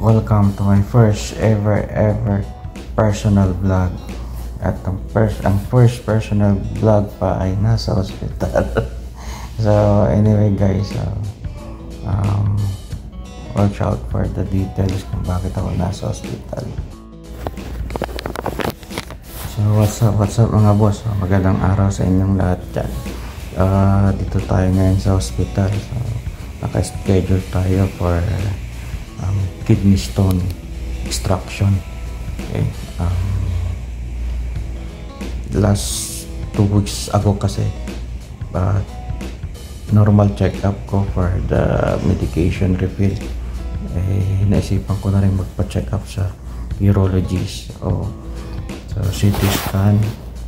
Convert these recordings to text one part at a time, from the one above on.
Welcome to my first ever personal vlog. At ang first personal vlog pa ay nasa hospital. So anyway guys, watch out for the details kung bakit ako nasa hospital. So what's up mga boss? Magandang araw sa inyong lahat dyan. Dito tayo ngayon sa hospital. So naka-schedule tayo for kidney stone extraction. Okay. Last 2 weeks ago kasi, but normal check-up ko for the medication refill. Naisipan ko na rin magpa-check up sa urologist o sa CT scan.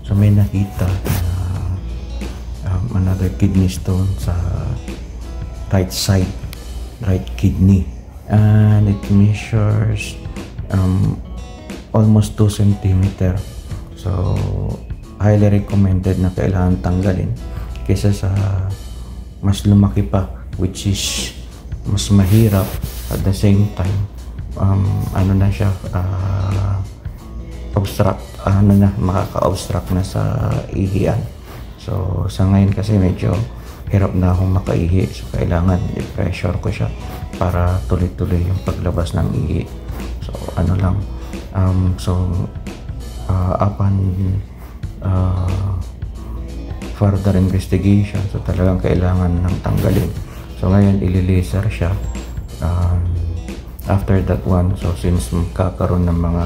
So may nakita na another kidney stone sa right side, right kidney, and it measures almost 2 cm. So highly recommended na kailangan tanggalin kaysa sa mas lumaki pa, which is mas mahirap. At the same time, ano na siya, makaka-obstruct na sa ihian. So sa ngayon kasi medyo hirap na akong makaihi, so kailangan i-pressure ko siya para tuloy-tuloy yung paglabas ng ihi. So ano lang, upon further investigation, so talagang kailangan ng tanggalin. So ngayon ili-laser siya. After that one, so since magkakaroon ng mga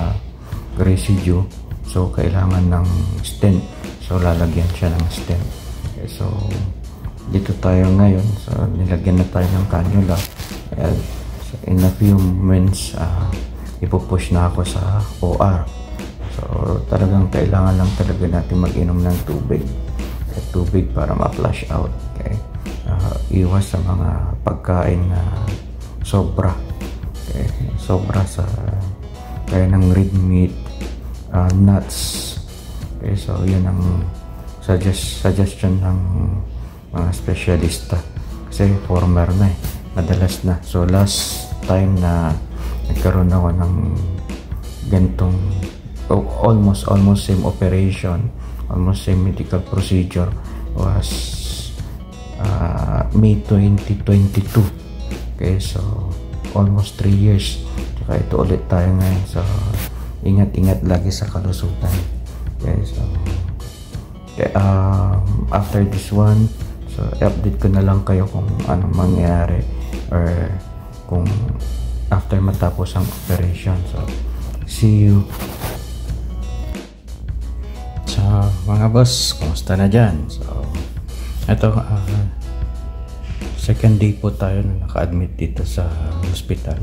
residue, so kailangan ng stent. So lalagyan siya ng stent. Okay, so dito tayo ngayon. So nilagyan na tayo ng cannula. And so in a few moments, ipupush na ako sa OR. So talagang kailangan lang talaga natin mag-inom ng tubig para ma-flush out. Okay? Iwas sa mga pagkain na sobra. Okay? Sobra sa kaya ng red meat, nuts. Okay? So yun ang suggestion ng mga specialista. Kasi former na madalas na. So last time na nagkaroon ako ng ganitong almost same operation, almost same medical procedure was May 2022. Okay, so almost 3 years. Saka ito ulit tayo ngayon. So ingat-ingat lagi sa kalusutan. Okay, so after this one, so update ko na lang kayo kung anong mangyari or kung after matapos ang operation. So see you. So mga boss, kumusta na dyan? So ito, second day po tayo na naka-admit dito sa hospital.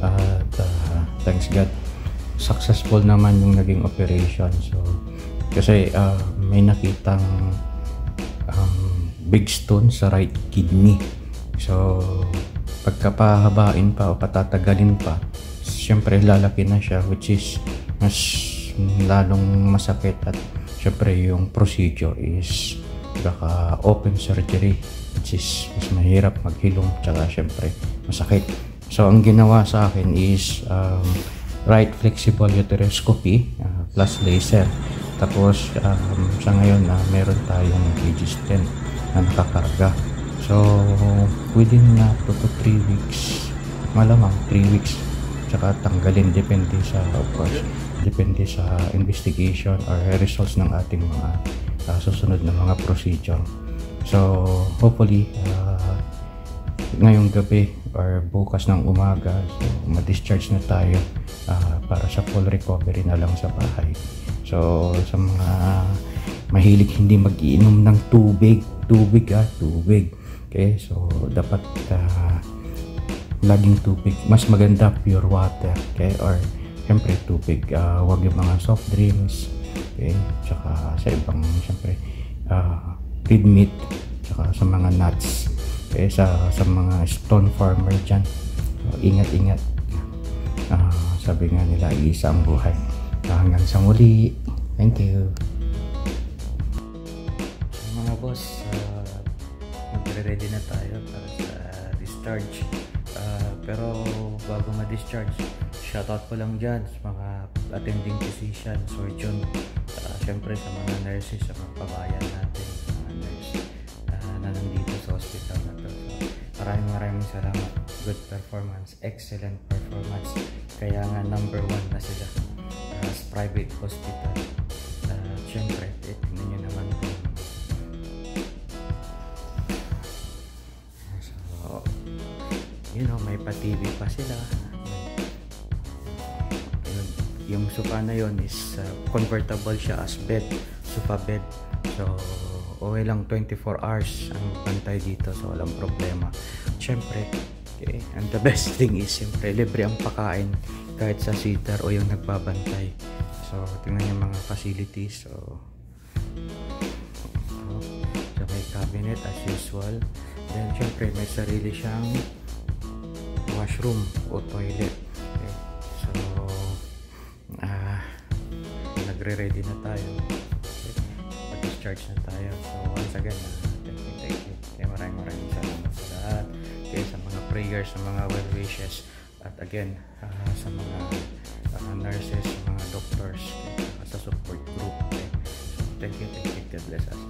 At thanks God, successful naman yung naging operation. So kasi may nakitang big stone sa right kidney. So pagkapahabain pa o patatagalin pa, syempre lalaki na siya, which is mas lalong masakit. At syempre yung procedure is baka open surgery, which is mas mahirap maghilom, tsaka syempre masakit. So ang ginawa sa akin is right flexible uteroscopy plus laser. Tapos sa ngayon meron tayong stent na nakakarga. So within 2 to 3 weeks, malamang 3 weeks, tsaka tanggalin, depende sa, of course, depende sa investigation or results ng ating mga susunod na mga procedure. So hopefully ngayong gabi or bukas ng umaga, so ma-discharge na tayo para sa full recovery na lang sa bahay. So sa mga mahilig hindi mag-iinom ng tubig. Okay, so dapat laging tubig. Mas maganda pure water, okay, or syempre tubig. Wag yung mga soft drinks, okay, tsaka sa ibang syempre red meat, tsaka sa mga nuts. Okay, sa mga stone farmer dyan, ingat-ingat. Sabi nga nila, iisa ang buhay. Hanggang sa muli. Thank you. So, mga boss, magre-ready na tayo para sa discharge. Pero bago ma-discharge. Shoutout ko lang dyan sa mga attending physician, surgeon, syempre sa mga nurses, sa mga kabayan natin, mga nurse na nandito sa hospital na to. So, maraming salamat. Good performance, excellent performance. Kaya nga number 1 na sila as private hospital. Syempre, tingnan nyo naman kung so, may pa-TV pa sila. Yung sofa na yon is convertible siya as bed, sofa bed. So okay lang, 24 hours ang bantay dito, so walang problema. Syempre, okay, and the best thing is syempre libre ang pakain kahit sa seater o yung nagbabantay. So tingnan yung mga facilities. So may cabinet as usual. Then syempre may sarili siyang washroom o toilet. Okay. So nagre-ready na tayo. Okay. Mag-discharge na tayo. So once again, thank you. Okay, maraming salamat sa lahat. Okay, sa mga prayers, sa mga well wishes. At again, sa mga nurses, sa mga doctors, sa support group. Okay. So thank you. God bless us.